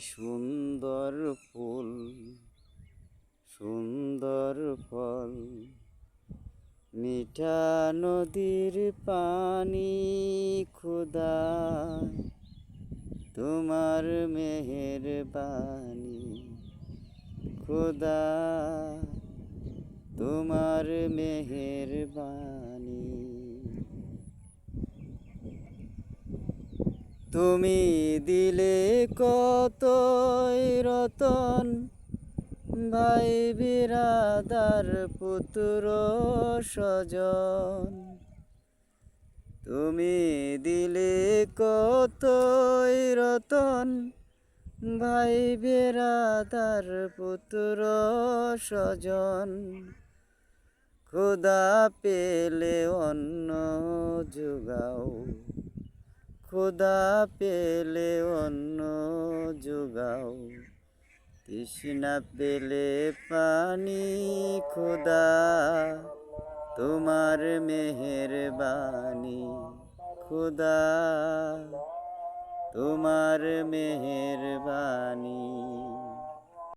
সুন্দর ফুল সুন্দর ফল, মিঠা নদীর পানি খোদা তোমার মেহেরবানি, খোদা তোমার মেহেরবানি। তুমি দিলে কতই রতন, ভাই বিরাদার পুত্র স্বজন। তুমি দিলে কতই রতন, ভাই বিরাদার পুত্র স্বজন। খোদা পেলে অন্ন যোগাও, খোদা পেলে অন্ন যোগাও। তৃষ্ণা পেলে পানি খোদা তোমার মেহেরবানি, খোদা তোমার মেহেরবানি।